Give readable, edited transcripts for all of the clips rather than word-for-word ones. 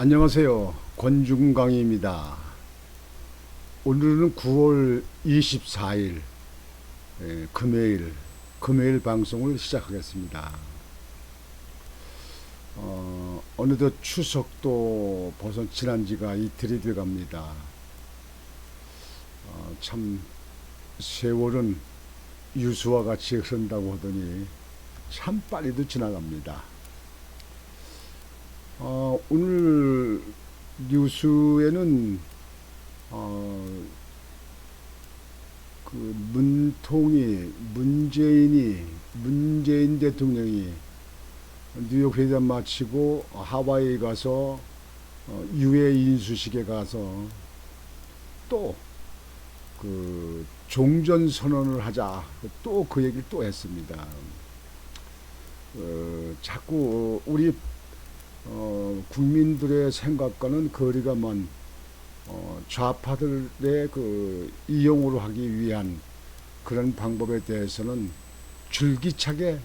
안녕하세요. 권중강입니다. 오늘은 9월 24일 금요일 방송을 시작하겠습니다. 어느덧 추석도 벌써 지난 지가 이틀이 돼 갑니다. 참 세월은 유수와 같이 흐른다고 하더니 참 빨리도 지나갑니다. 오늘 뉴스에는 그 문재인 대통령이 뉴욕 회담 마치고 하와이 가서 유해 인수식에 가서 또 그 종전 선언을 하자, 또 그 얘기를 또 했습니다. 자꾸 우리 국민들의 생각과는 거리가 먼 좌파들의 그 이용으로 하기 위한 그런 방법에 대해서는 줄기차게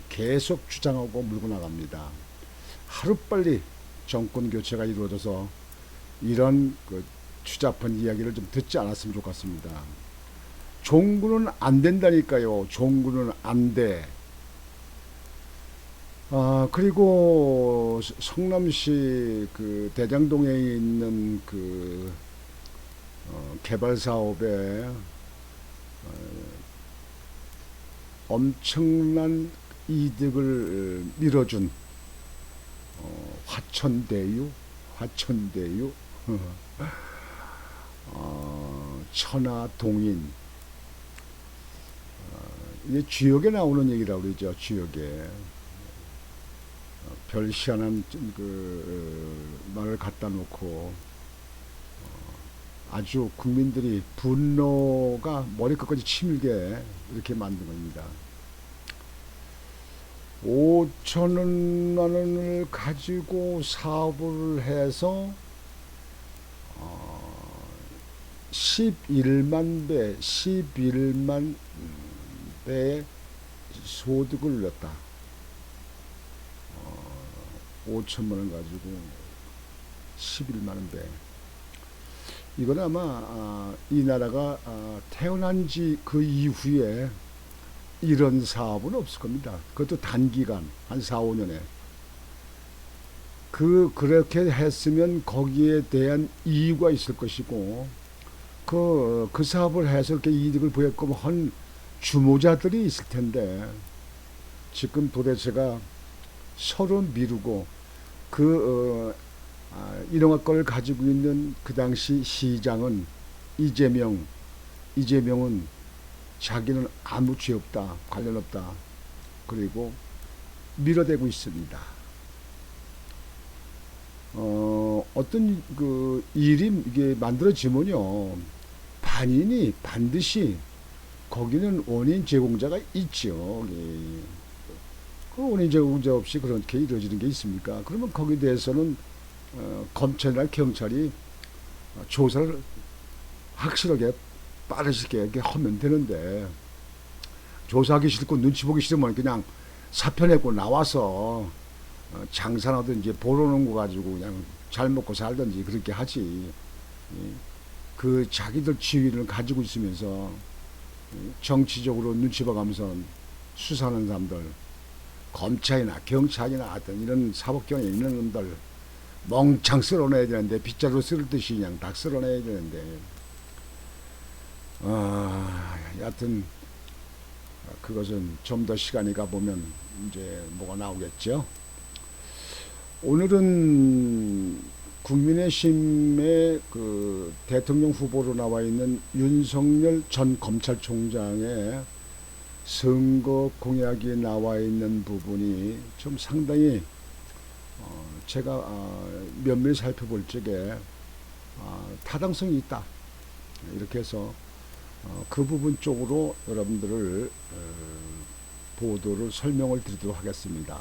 계속 주장하고 물고 나갑니다. 하루빨리 정권 교체가 이루어져서 이런 그 추잡한 이야기를 좀 듣지 않았으면 좋겠습니다. 종군은 안 된다니까요. 종군은 안 돼. 그리고 성남시 그 대장동에 있는 그 개발 사업에 엄청난 이득을 밀어준 화천대유 천하동인, 이게 주역에 나오는 얘기라고 그러죠. 주역에 별 희한한 말을 갖다 놓고 아주 국민들이 분노가 머리끝까지 치밀게 이렇게 만든 겁니다. 5천만 원을 가지고 사업을 해서 11만 배의 소득을 올렸다. 5천만 원 가지고 11만 원 배. 이건 아마 이 나라가 태어난 지 그 이후에 이런 사업은 없을 겁니다. 그것도 단기간 한 4, 5년에. 그렇게 했으면 거기에 대한 이유가 있을 것이고, 그 사업을 해서 이렇게 이득을 보였고 한 주모자들이 있을 텐데, 지금 도대체가 서로 미루고 이런 걸 가지고 있는 그 당시 시장은 이재명은 자기는 아무 죄 없다, 관련 없다, 그리고 밀어대고 있습니다. 어떤 그 일이 이게 만들어지면요, 반드시 거기는 원인 제공자가 있죠. 그 원인 제공자 없이 그렇게 이루어지는 게 있습니까? 그러면 거기에 대해서는 검찰이나 경찰이 조사를 확실하게 빠르게 이렇게 하면 되는데, 조사하기 싫고 눈치 보기 싫으면 그냥 사표 내고 나와서 장사하든지 보러놓은 거 가지고 그냥 잘 먹고 살든지 그렇게 하지. 그 자기들 지위를 가지고 있으면서 정치적으로 눈치 봐가면서 수사하는 사람들, 검찰이나 경찰이나 하여튼 이런 사법경에 있는 놈들 멍청 쓸어내야 되는데, 빗자루 쓸듯이 그냥 다 쓸어내야 되는데, 여하튼 그것은 좀 더 시간이 가보면 이제 뭐가 나오겠죠. 오늘은 국민의힘의 그 대통령 후보로 나와 있는 윤석열 전 검찰총장의 선거 공약이 나와 있는 부분이 좀 상당히 제가 면밀히 살펴볼 적에 타당성이 있다, 이렇게 해서 그 부분 쪽으로 여러분들을 보도를 설명을 드리도록 하겠습니다.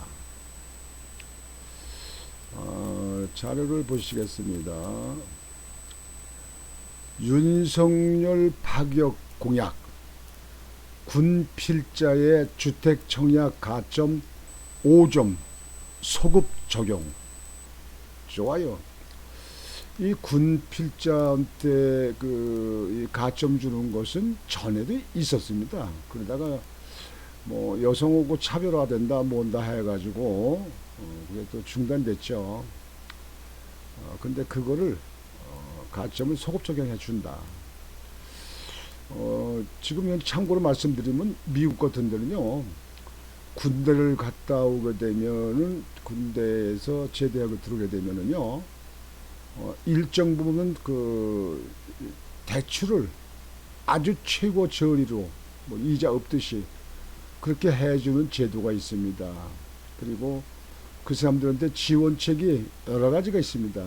자료를 보시겠습니다. 윤석열 파격 공약, 군 필자의 주택 청약 가점 5점 소급 적용. 좋아요. 이 군 필자한테 이 가점 주는 것은 전에도 있었습니다. 그러다가 뭐 여성하고 차별화된다 뭔다 해가지고 그게 또 중단됐죠. 근데 그거를 가점을 소급 적용해 준다. 지금 현 참고로 말씀드리면 미국 같은 데는요, 군대를 갔다 오게 되면은 군대에서 제대하고 들어오게 되면은요, 일정 부분 그 대출을 아주 최고 저리로 뭐 이자 없듯이 그렇게 해주는 제도가 있습니다. 그리고 그 사람들한테 지원책이 여러 가지가 있습니다.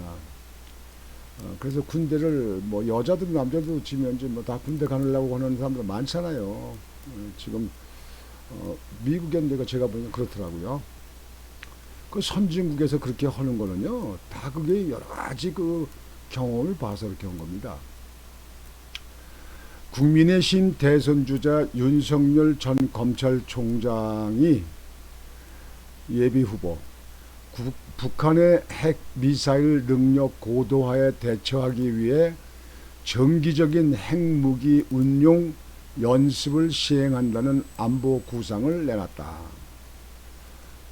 그래서 군대를 뭐 여자든 남자도 지면 뭐 다 군대 가려고 하는 사람들 많잖아요. 지금 미국엔 내가 제가 보니까 그렇더라고요. 그 선진국에서 그렇게 하는 거는요, 다 그게 여러 가지 그 경험을 봐서 그렇게 한 겁니다. 국민의힘 대선주자 윤석열 전 검찰총장이 예비후보, 북한의 핵 미사일 능력 고도화에 대처하기 위해 정기적인 핵무기 운용 연습을 시행한다는 안보 구상을 내놨다.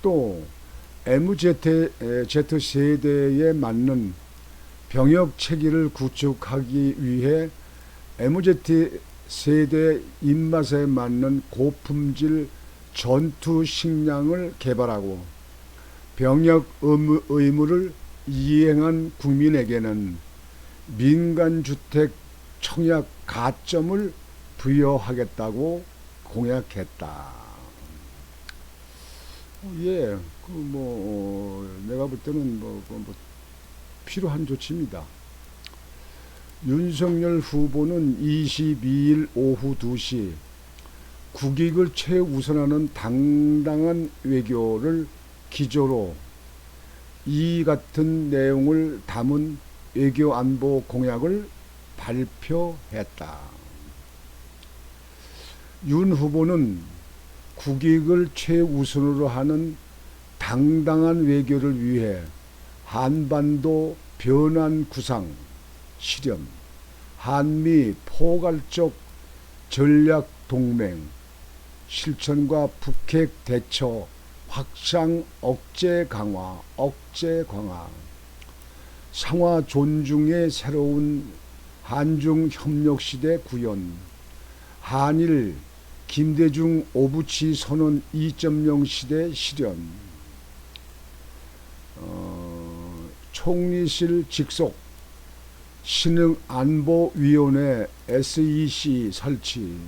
또 MZ 세대에 맞는 병역 체계를 구축하기 위해 MZ 세대 입맛에 맞는 고품질 전투 식량을 개발하고 병역 의무를 이행한 국민에게는 민간주택 청약 가점을 부여하겠다고 공약했다. 예, 내가 볼 때는 필요한 조치입니다. 윤석열 후보는 22일 오후 2시 국익을 최우선하는 당당한 외교를 기조로 이 같은 내용을 담은 외교 안보 공약을 발표했다. 윤 후보는 국익을 최우선으로 하는 당당한 외교를 위해 한반도 변환 구상, 실현, 한미 포괄적 전략 동맹, 실천과 북핵 대처, 확장 억제 강화, 상하 존중의 새로운 한중 협력 시대 구현, 한일 김대중 오부치 선언 2.0 시대 실현, 총리실 직속 신흥안보위원회 SEC 설치,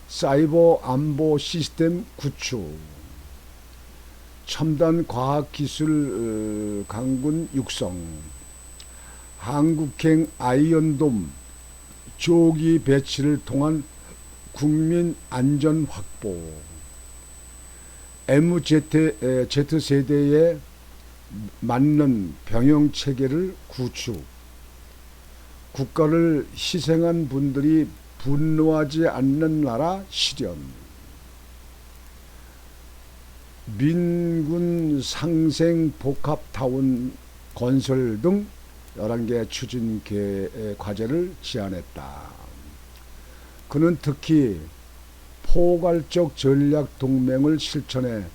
사이버 안보 시스템 구축, 첨단 과학기술 강군 육성, 한국행 아이언돔 조기 배치를 통한 국민 안전 확보, MZ세대에 맞는 병영 체계를 구축, 국가를 희생한 분들이 분노하지 않는 나라 실현, 민군 상생 복합타운 건설 등 11개 추진 과제를 제안했다. 그는 특히 포괄적 전략 동맹을 실천해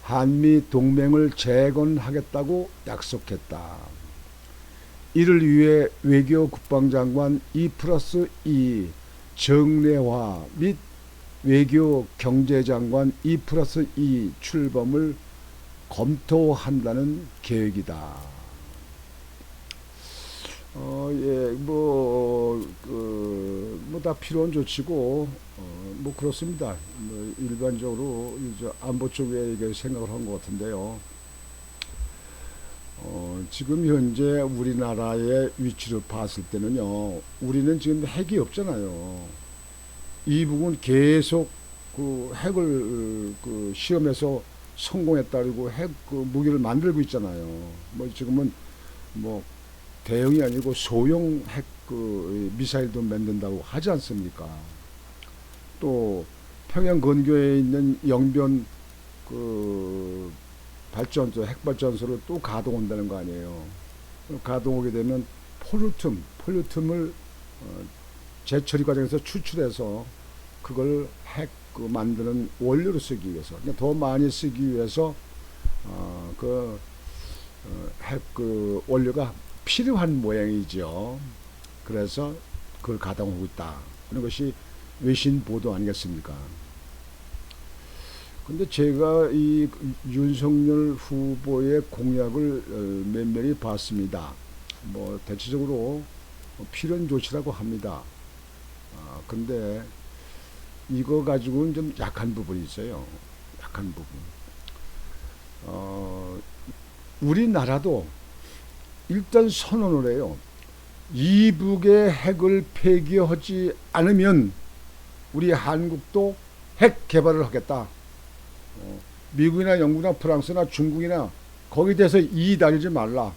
한미 동맹을 재건하겠다고 약속했다. 이를 위해 외교 국방장관 2+2 정례화 및 외교 경제장관 2+2 출범을 검토한다는 계획이다. 다 필요한 조치고, 그렇습니다. 일반적으로 이제 안보 쪽에 생각을 한 것 같은데요. 지금 현재 우리나라의 위치를 봤을 때는요, 우리는 지금 핵이 없잖아요. 이 부분 계속 그 핵을 시험해서 성공했다 그리고 핵 무기를 만들고 있잖아요. 지금은 대형이 아니고 소형 핵 미사일도 만든다고 하지 않습니까? 또 평양 근교에 있는 영변 발전소 핵 발전소를 또 가동한다는 거 아니에요. 가동하게 되면 폴루텀을 재처리 과정에서 추출해서 그걸 핵 만드는 원료로 쓰기 위해서, 그러니까 더 많이 쓰기 위해서 핵 원료가 필요한 모양이죠. 그래서 그걸 가동하고 있다 하는 것이 외신 보도 아니겠습니까? 근데 제가 이 윤석열 후보의 공약을 면밀히 봤습니다. 뭐 대체적으로 필연 조치라고 합니다. 근데 이거 가지고는 좀 약한 부분이 있어요. 약한 부분. 우리나라도 일단 선언을 해요. 이북의 핵을 폐기하지 않으면 우리 한국도 핵 개발을 하겠다. 미국이나 영국이나 프랑스나 중국이나 거기에 대해서 이의 다르지 말라.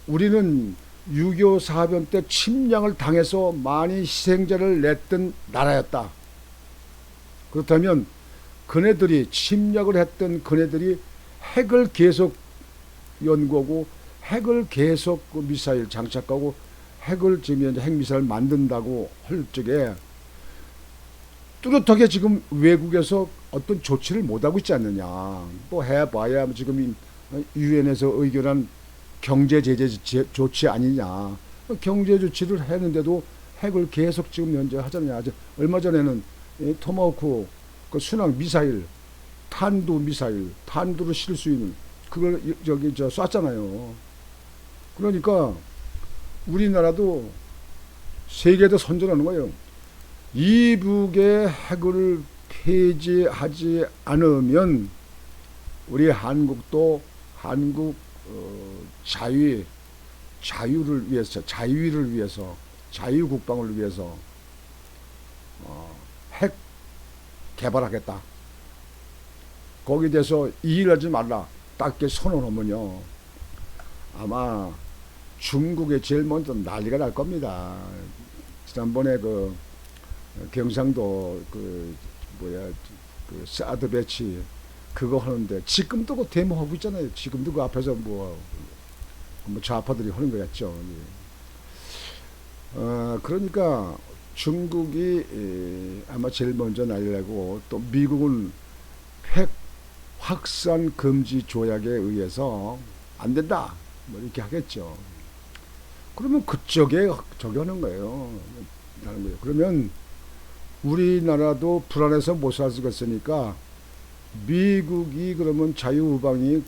우리는 6.25 사변 때 침략을 당해서 많이 희생자를 냈던 나라였다. 그렇다면 그네들이 침략을 했던 그네들이 핵을 계속 연구하고 핵을 계속 미사일 장착하고 핵을 지금 핵 미사일 만든다고 할 적에 뚜렷하게 지금 외국에서 어떤 조치를 못하고 있지 않느냐. 뭐 해봐야 지금 유엔에서 의결한 경제 제재 조치 아니냐. 경제 조치를 했는데도 핵을 계속 지금 현재 하잖아요. 얼마 전에는 토마호크 그 순항 미사일, 탄두를 실을 수 있는 그걸 쐈잖아요. 그러니까 우리나라도 세계에다 선전하는 거예요. 이북의 핵을 폐지하지 않으면 우리 한국도 한국 자유를 위해서, 자유국방을 위해서 핵 개발하겠다. 거기에 대해서 이의를 하지 말라. 딱게 선언하면요. 아마 중국에 제일 먼저 난리가 날 겁니다. 지난번에 경상도 사드 배치 그거 하는데 지금도 그 데모하고 있잖아요. 지금도 그 앞에서 뭐 좌파들이 하는 거였죠. 그러니까 중국이 아마 제일 먼저 날리려고, 또 미국은 핵 확산 금지 조약에 의해서 안 된다 뭐 이렇게 하겠죠. 그러면 그쪽에 적용하는 거예요. 그러면 우리나라도 불안해서 못 살 수가 있으니까 미국이 그러면 자유우방이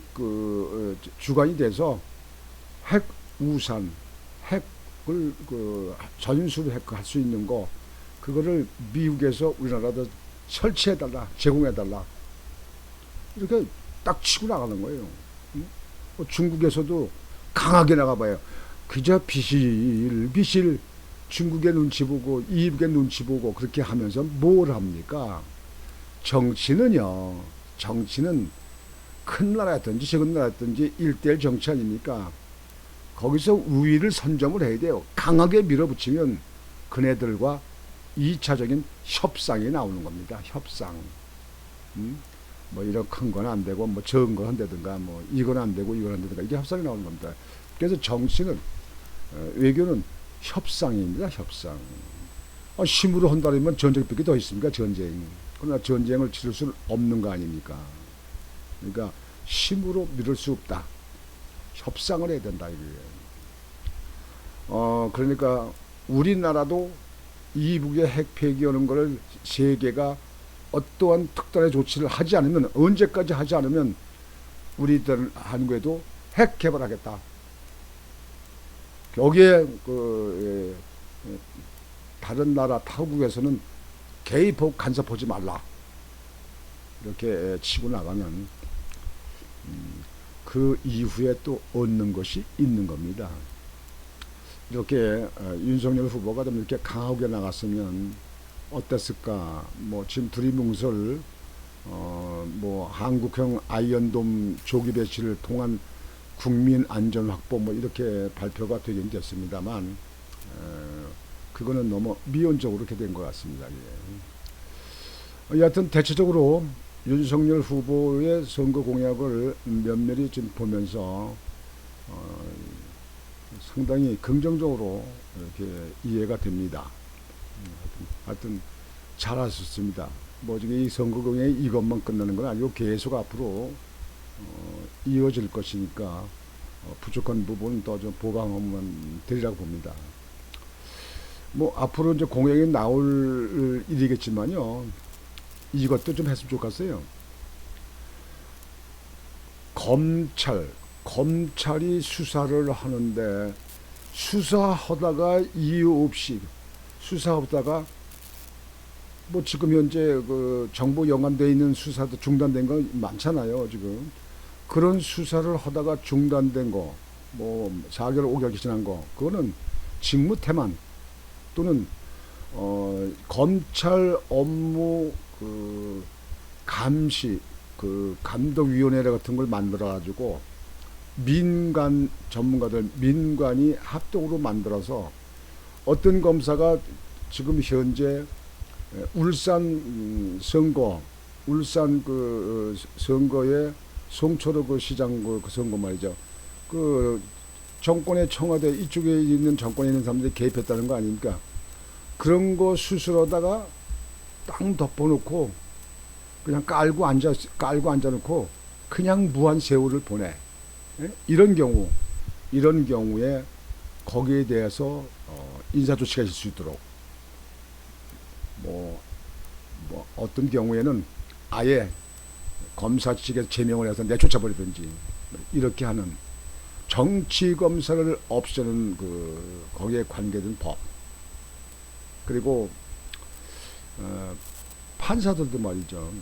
주관이 돼서 핵 우산, 핵을 전술 핵 할 수 있는 거 그거를 미국에서 우리나라도 설치해달라, 제공해달라 이렇게 딱 치고 나가는 거예요. 중국에서도 강하게 나가봐요. 그저 비실 중국의 눈치 보고 이북의 눈치 보고 그렇게 하면서 뭘 합니까? 정치는 큰 나라였든지 작은 나라였든지 1대1 정치 아닙니까? 거기서 우위를 선점을 해야 돼요. 강하게 밀어붙이면 그네들과 2차적인 협상이 나오는 겁니다. 협상. 뭐 이런 큰 건 안 되고 뭐 적은 거 한다든가 뭐 이건 안 되고 이건 안 되든가 이게 협상이 나오는 겁니다. 그래서 정치는 외교는 협상입니다. 협상. 힘으로 한다면 전쟁밖에 더 있습니까? 전쟁. 그러나 전쟁을 치를 수는 없는 거 아닙니까? 그러니까 힘으로 밀을 수 없다. 협상을 해야 된다 이거예요. 그러니까 우리나라도 이북의 핵 폐기하는 것을 세계가 어떠한 특단의 조치를 하지 않으면, 언제까지 하지 않으면 우리들 한국에도 핵 개발하겠다. 여기에 다른 나라 타국에서는 개입하고 간섭하지 말라. 이렇게 치고 나가면 그 이후에 또 얻는 것이 있는 겁니다. 이렇게 윤석열 후보가 좀 이렇게 강하게 나갔으면 어땠을까? 뭐 지금 두리뭉술 뭐 한국형 아이언돔 조기 배치를 통한 국민 안전 확보 뭐 이렇게 발표가 되긴 됐습니다만 그거는 너무 미온적으로 이렇게 된 것 같습니다. 예. 여하튼 대체적으로 윤석열 후보의 선거 공약을 면밀히 좀 보면서 상당히 긍정적으로 이렇게 이해가 됩니다. 하여튼 잘하셨습니다. 뭐 지금 이 선거공에 이것만 끝나는 건 아니고 계속 앞으로 이어질 것이니까 부족한 부분은 더 좀 보강하면 되리라고 봅니다. 뭐 앞으로 이제 공약이 나올 일이겠지만요. 이것도 좀 했으면 좋겠어요. 검찰이 수사를 하는데 수사하다가 이유 없이 수사하다가 뭐 지금 현재 그 정부 연관돼 있는 수사도 중단된 거 많잖아요. 지금 그런 수사를 하다가 중단된 거, 뭐 4개월 5개월 지난 거, 그거는 직무 태만 또는 검찰 업무 그 감시 그 감독위원회 같은 걸 만들어 가지고 민간 전문가들 민간이 합동으로 만들어서 어떤 검사가 지금 현재 울산 그 선거에 송철호 그 시장 그 선거 말이죠. 그 정권의 청와대 이쪽에 있는 정권에 있는 사람들이 개입했다는 거 아닙니까? 그런 거 수술하다가 땅 덮어놓고 그냥 깔고 앉아놓고 그냥 무한 세월을 보내. 예? 이런 경우에 거기에 대해서 인사 조치가 있을 수 있도록 뭐 어떤 경우에는 아예 검사 측에서 제명을 해서 내쫓아버리든지 이렇게 하는 정치 검사를 없애는 그 거기에 관계된 법, 그리고 판사들도 말이죠.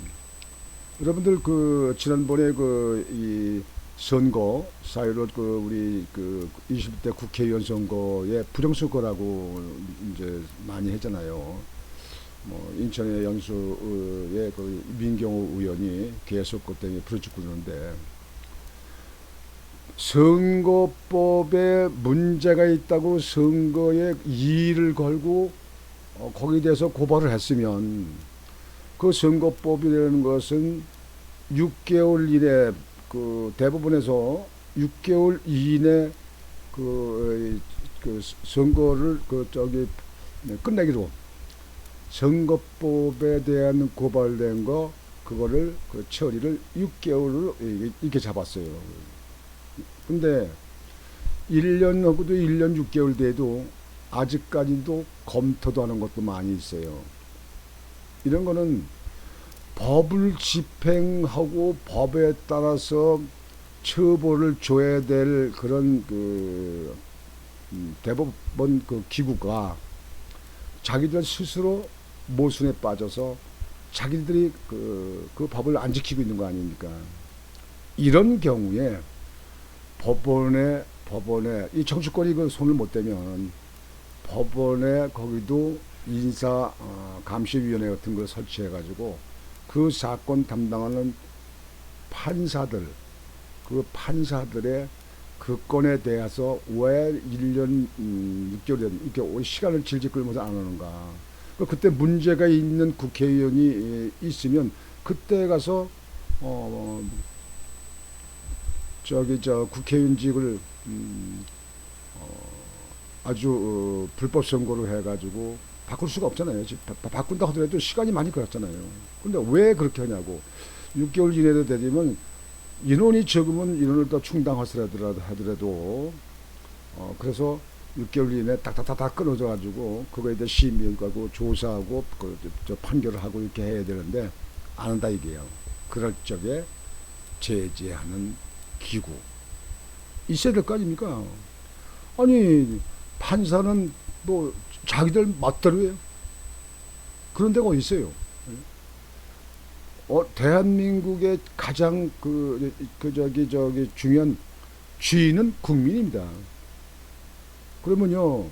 여러분들 그 지난번에 그 이 선거 사이로 그 우리 그 20대 국회의원 선거에 부정선거라고 이제 많이 했잖아요. 뭐 인천의 연수의 그 민경호 의원이 계속 그때 부르짖고 그러는데 선거법에 문제가 있다고 선거에 이의를 걸고 거기에 대해서 고발을 했으면 그 선거법이라는 것은 6개월 이내 그 대법원에서 6개월 이내 그 선거를 끝내기로 선거법에 대한 고발된 거 그거를 그 처리를 6개월로 이렇게 잡았어요. 근데 1년하고도 1년 6개월 돼도 아직까지도 검토도 하는 것도 많이 있어요. 이런 거는 법을 집행하고 법에 따라서 처벌을 줘야 될 그런 그 대법원 그 기구가 자기들 스스로 모순에 빠져서 자기들이 그 법을 안 지키고 있는 거 아닙니까? 이런 경우에 법원에 이 정치권이 그 손을 못 대면 법원에 거기도 인사 감시위원회 같은 걸 설치해 가지고 그 사건 담당하는 판사들 그 판사들의 그 건에 대해서 왜 1년 6개월 이렇게 시간을 질질 끌면서 안 하는가? 그때 문제가 있는 국회의원이 있으면 그때 가서 국회의원직을 아주 불법 선거를 해가지고 바꿀 수가 없잖아요. 바꾼다 하더라도 시간이 많이 걸렸잖아요. 근데 왜 그렇게 하냐고. 6개월 이내도 되면 인원이 적으면 인원을 더 충당하더라도 그래서 6개월 이내에 딱딱딱딱 끊어져 가지고 그거에 대해 심의하고 조사하고 저 판결을 하고 이렇게 해야 되는데 안 한다 이게요. 그럴 적에 제재하는 기구 있어야 될 거 아닙니까? 아니 판사는 뭐 자기들 멋대로 해요. 그런 데가 어디 있어요? 대한민국의 가장 중요한 주인은 국민입니다. 그러면요,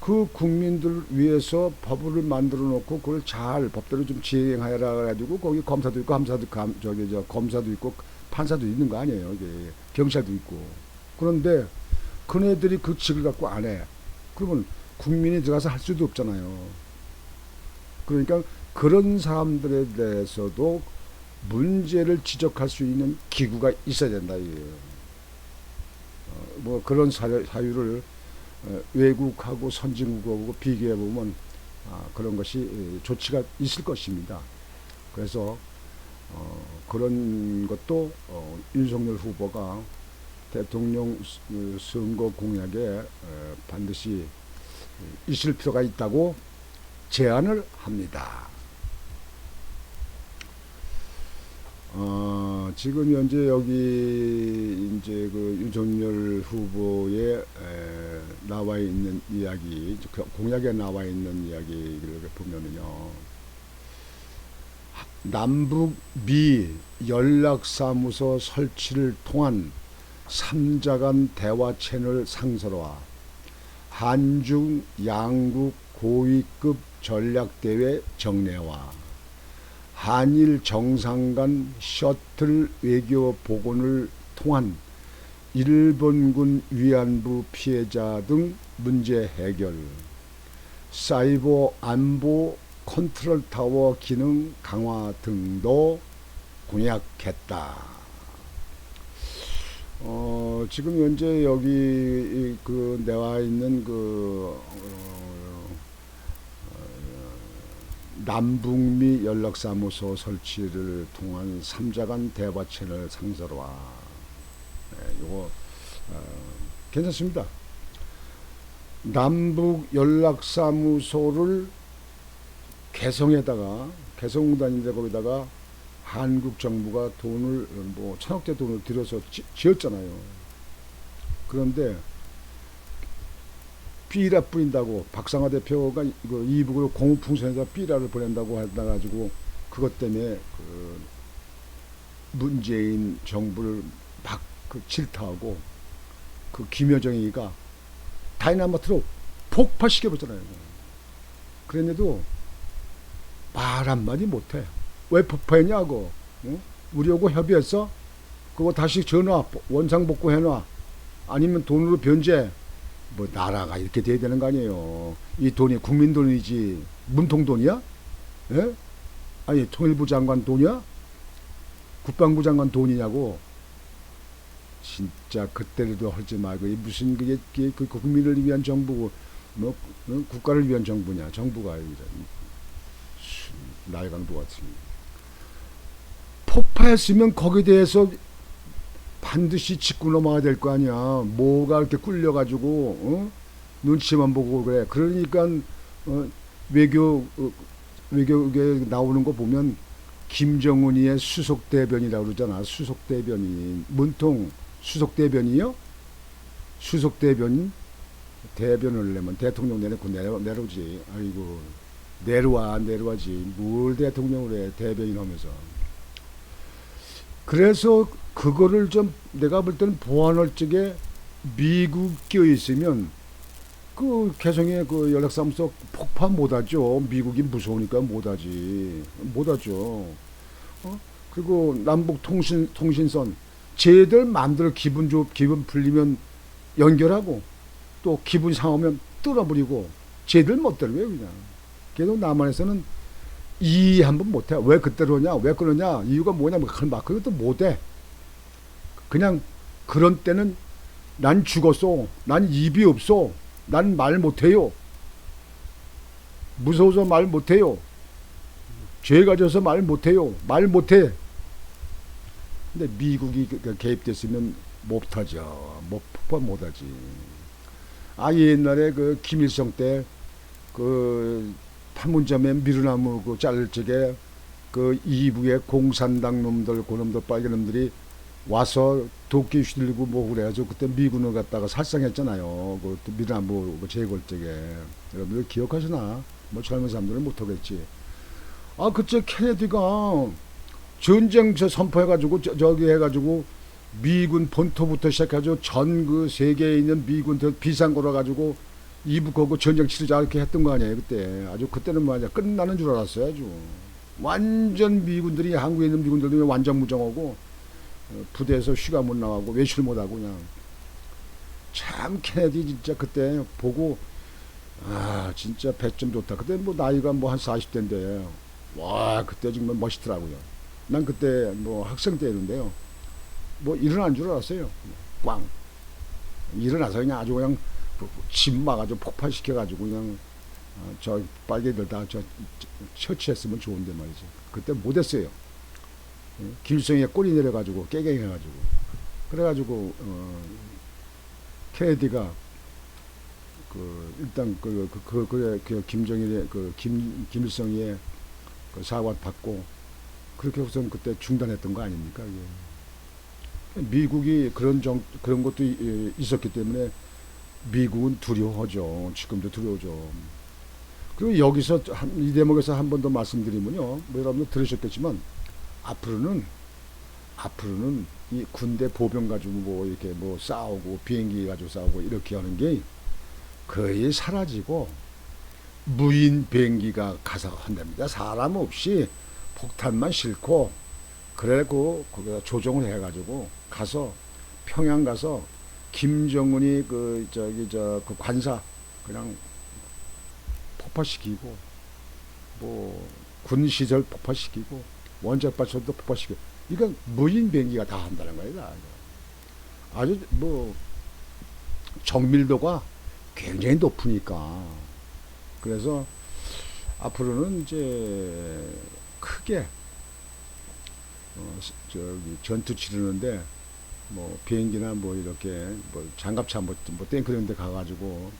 그 국민들 위해서 법을 만들어 놓고 그걸 잘 법대로 좀 진행하라 가지고 거기 검사도 있고 검사도 있고 판사도 있는 거 아니에요. 이게 경찰도 있고. 그런데 그네들이 그 직을 갖고 안 해. 그러면 국민이 들어가서 할 수도 없잖아요. 그러니까 그런 사람들에 대해서도 문제를 지적할 수 있는 기구가 있어야 된다 이거예요. 뭐 그런 사유를 외국하고 선진국하고 비교해 보면 그런 것이 조치가 있을 것입니다. 그래서 그런 것도 윤석열 후보가 대통령 선거 공약에 반드시 있을 필요가 있다고 제안을 합니다. 지금 현재 여기 이제 그 윤석열 후보에 나와 있는 이야기, 공약에 나와 있는 이야기를 보면은요, 남북 미 연락사무소 설치를 통한 3자 간 대화 채널 상설화, 한중 양국 고위급 전략대회 정례화, 한일 정상 간 셔틀 외교 복원을 통한 일본군 위안부 피해자 등 문제 해결, 사이버 안보 컨트롤 타워 기능 강화 등도 공약했다. 지금 현재 여기 그 내와 있는 그 남북미 연락사무소 설치를 통한 3자 간 대화 채널 상설화, 요거 괜찮습니다. 남북 연락사무소를 개성공단인데 거기다가 한국 정부가 돈을 뭐 천억대 돈을 들여서 지었잖아요. 그런데 삐라 뿌린다고 박상화 대표가 이거 이북으로 공무풍선에다 삐라를 보낸다고 해가지고 그것 때문에 그 문재인 정부를 막 그 질타하고 그 김여정이가 다이나마트로 폭파시켜버렸잖아요. 그랬는데도 말 한마디 못해. 왜 폭파했냐고. 응? 우리하고 협의했어? 그거 다시 전화 원상복구 해놔. 아니면 돈으로 변제. 뭐 나라가 이렇게 돼야 되는 거 아니에요. 이 돈이 국민 돈이지 문통 돈이야? 예? 아니 통일부 장관 돈이야? 국방부 장관 돈이냐고. 진짜 그때도 하지 말고 무슨 그게 그 국민을 위한 정부고 뭐 국가를 위한 정부냐. 정부가 이런 날강도 같습니다. 폭파했으면 거기에 대해서 반드시 짚고 넘어가야 될 거 아니야. 뭐가 이렇게 꿀려가지고 눈치만 보고 그래. 그러니까 외교에 나오는 거 보면 김정은이의 수석대변이라고 그러잖아. 수석대변인. 문통 수석대변이요? 수석대변인? 대변을 내면 대통령 내놓고 내려오지. 아이고 내려와지. 뭘 대통령을 해. 대변인 하면서. 그래서 그거를 좀 내가 볼 때는 보완할 적에 미국 껴 있으면 그 개성에 그 연락사무소 폭파 못하죠. 미국이 무서우니까 못하죠. 그리고 남북 통신선 쟤들 마음대로 기분 풀리면 연결하고 또 기분 상하면 뚫어버리고 쟤들 멋대로 왜 그냥. 계속 남한에서는 이해 한번 못해. 왜 그때로냐? 왜 그러냐? 이유가 뭐냐? 막 그것도 못해. 그냥 그런 때는 난 죽었어. 난 입이 없어. 난 말 못해요. 무서워서 말 못해요. 죄가 져서 말 못해요. 말 못해. 근데 미국이 개입됐으면 못하죠. 폭파 못하지. 옛날에 그 김일성 때 그 판문점에 미루나무 그 자를 적에 그 이북의 공산당 놈들, 그놈들 빨간 놈들이 와서 도끼 휘둘리고 뭐 그래가지고 그때 미군을 갖다가 살상했잖아요. 그 미루나무 제거할 적에. 여러분들 기억하시나? 뭐 젊은 사람들은 못하겠지. 그때 케네디가 전쟁 선포해가지고 저기 해가지고 미군 본토부터 시작해가지고 전 그 세계에 있는 미군 비상 걸어가지고 이북하고 전쟁 치르자 이렇게 했던 거 아니에요. 그때 아주 그때는 뭐냐 끝나는 줄 알았어요. 아주 완전 미군들이 한국에 있는 미군들도 완전 무정하고 부대에서 휴가 못 나가고 외출 못 하고 그냥 참 케네디 진짜 그때 보고 진짜 배점 좋다. 그때 뭐 나이가 뭐 한 40대인데 와 그때 정말 멋있더라고요. 난 그때 뭐 학생 때였는데요. 뭐 일어난 줄 알았어요. 꽝 일어나서 그냥 아주 그냥 집 막아가지고 폭파시켜가지고 그냥 저 빨갱이들 다 처치했으면 좋은데 말이죠. 그때 못했어요. 김일성이 꼬리 내려가지고 깨갱해가지고 그래가지고 케네디가 일단 김정일의 김일성의 그 사과 받고 그렇게 우선 그때 중단했던 거 아닙니까? 이게. 미국이 그런 것도 있었기 때문에 미국은 두려워하죠. 지금도 두려워죠. 그리고 여기서 이 대목에서 한 번 더 말씀드리면요, 뭐 여러분도 들으셨겠지만 앞으로는 이 군대 보병 가지고 뭐 이렇게 뭐 싸우고 비행기 가지고 싸우고 이렇게 하는 게 거의 사라지고 무인 비행기가 가서 한답니다. 사람 없이 폭탄만 싣고 그래고 거기다 조종을 해가지고 가서 평양 가서 김정은이 그 관사 그냥 폭파시키고 뭐 군 시설 폭파시키고 원자력 발전도 폭파시키고 이건 무인 비행기가 다 한다는 거예요. 아주 뭐 정밀도가 굉장히 높으니까 그래서 앞으로는 이제 크게 저기 전투 치르는데 뭐 비행기나 뭐 이렇게 뭐 장갑차 뭐 탱크 이런 데 가가지고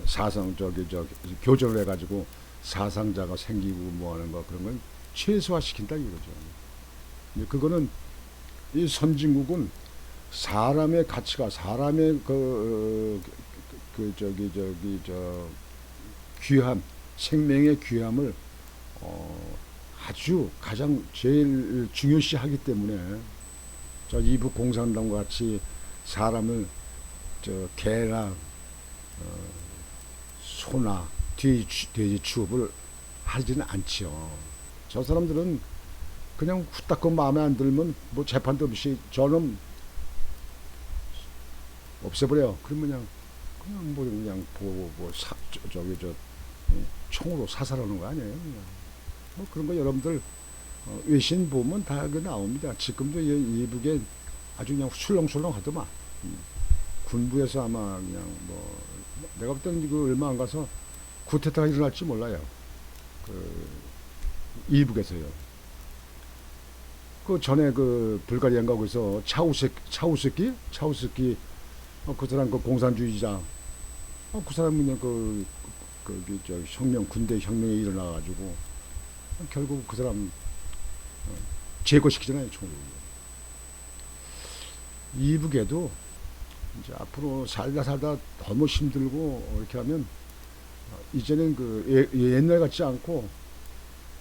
사상 교전을 해가지고 사상자가 생기고 뭐 하는 거 그런 건 최소화시킨다 이거죠. 그거는 이 선진국은 사람의 가치가 사람의 귀함 생명의 귀함을 아주 가장 제일 중요시하기 때문에 저 이북 공산당과 같이 사람을 개나 소나 돼지 취급을 하지는 않지요. 저 사람들은 그냥 후딱 마음에 안 들면 뭐 재판도 없이 저놈 없애버려. 그러면 그냥 보고 총으로 사살하는 거 아니에요. 그냥. 뭐 그런 거 여러분들 외신 보면 다 그 나옵니다. 지금도 이북에 아주 그냥 술렁술렁 하더만. 군부에서 아마 그냥 뭐 내가 볼 때는 그 얼마 안 가서 쿠데타가 일어날지 몰라요. 이북에서요. 그 전에 그 불가리안가 거기서 차우스키 그 사람 그 공산주의자 그 사람은 그냥 군대 혁명이 일어나가지고 결국 그 사람 제거시키잖아요, 총으로. 이북에도 이제 앞으로 살다 너무 힘들고 이렇게 하면 이제는 옛날 같지 않고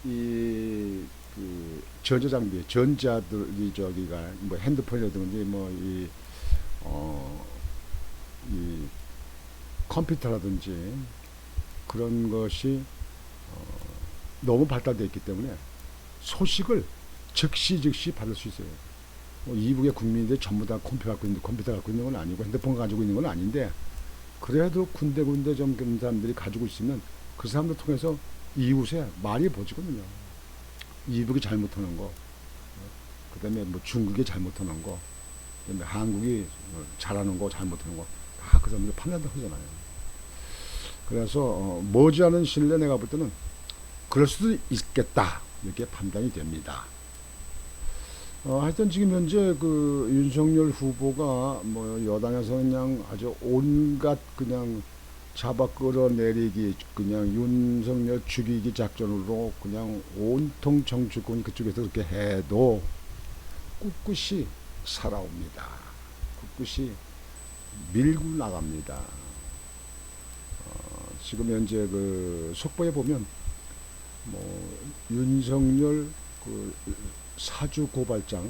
그 전자장비, 전자들이 저기가 뭐 핸드폰이라든지 이 컴퓨터라든지 그런 것이 너무 발달되어 있기 때문에 소식을 즉시 받을 수 있어요. 이북의 국민들이 전부 다 컴퓨터 갖고 있는 건 아니고 핸드폰 가지고 있는 건 아닌데 그래도 군데 좀 그런 사람들이 가지고 있으면 그 사람들 통해서 이웃에 말이 퍼지거든요. 이북이 잘못하는 거, 그 다음에 뭐 중국이 잘못하는 거, 그 다음에 한국이 잘하는 거, 잘못하는 거, 다 그 사람들이 판단도 하잖아요. 그래서, 머지않은 시일 내에 내가 볼 때는 그럴 수도 있겠다. 이렇게 판단이 됩니다. 하여튼 지금 현재 그 윤석열 후보가 뭐 여당에서 그냥 아주 온갖 그냥 잡아 끌어내리기 그냥 윤석열 죽이기 작전으로 그냥 온통 정치권이 그쪽에서 그렇게 해도 꿋꿋이 살아옵니다. 꿋꿋이 밀고 나갑니다. 지금 현재 그 속보에 보면 뭐 윤석열 그 사주 고발장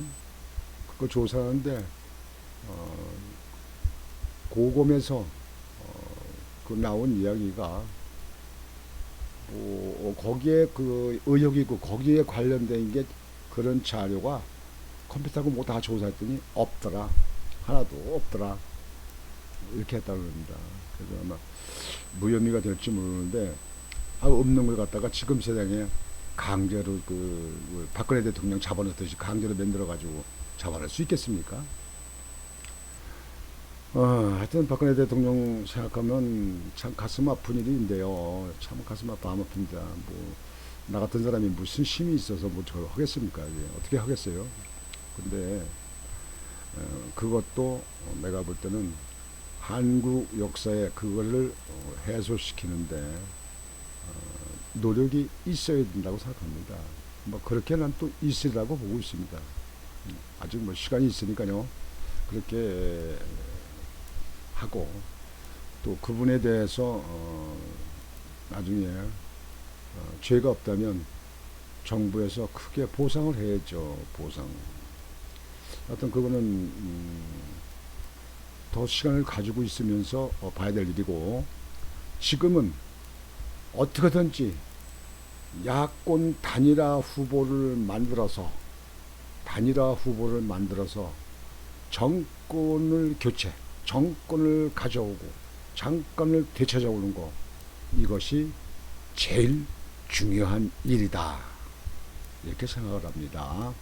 그거 조사하는데 고검에서 그 나온 이야기가 뭐 거기에 그 의혹이 있고 거기에 관련된 게 그런 자료가 컴퓨터하고 뭐 다 조사했더니 없더라. 하나도 없더라. 이렇게 했다고 합니다. 그래서 아마 무혐의가 될지 모르는데 없는 걸 갖다가 지금 세상에 강제로 박근혜 대통령 잡아넣듯이 강제로 만들어 가지고 잡아낼 수 있겠습니까? 하여튼 박근혜 대통령 생각하면 참 가슴 아픈 일인데요. 참 가슴 아픕니다. 뭐, 나 같은 사람이 무슨 힘이 있어서 뭐 저걸 하겠습니까? 예, 어떻게 하겠어요? 근데, 그것도 내가 볼 때는 한국 역사에 그거를 해소시키는데 노력이 있어야 된다고 생각합니다. 뭐, 그렇게 난 또 있으리라고 보고 있습니다. 아직 뭐 시간이 있으니까요. 그렇게 하고 또 그분에 대해서 나중에 죄가 없다면 정부에서 크게 보상을 해야죠. 보상. 하여튼 그거는 더 시간을 가지고 있으면서 봐야 될 일이고 지금은 어떻게든지 야권 단일화 후보를 만들어서 정권을 교체, 정권을 가져오고 정권을 되찾아오는 거 이것이 제일 중요한 일이다 이렇게 생각을 합니다.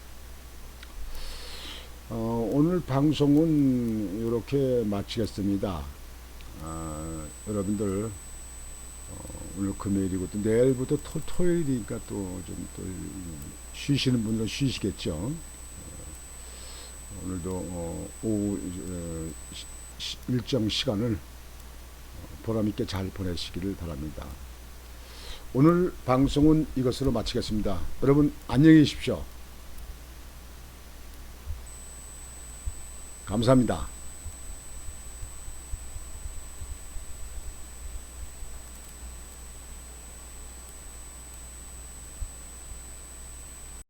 오늘 방송은 이렇게 마치겠습니다. 여러분들 오늘 금요일이고 또 내일부터 토요일이니까 또 좀 또 쉬시는 분들은 쉬시겠죠. 오늘도 오후 일정 시간을 보람있게 잘 보내시기를 바랍니다. 오늘 방송은 이것으로 마치겠습니다. 여러분 안녕히 계십시오. 감사합니다.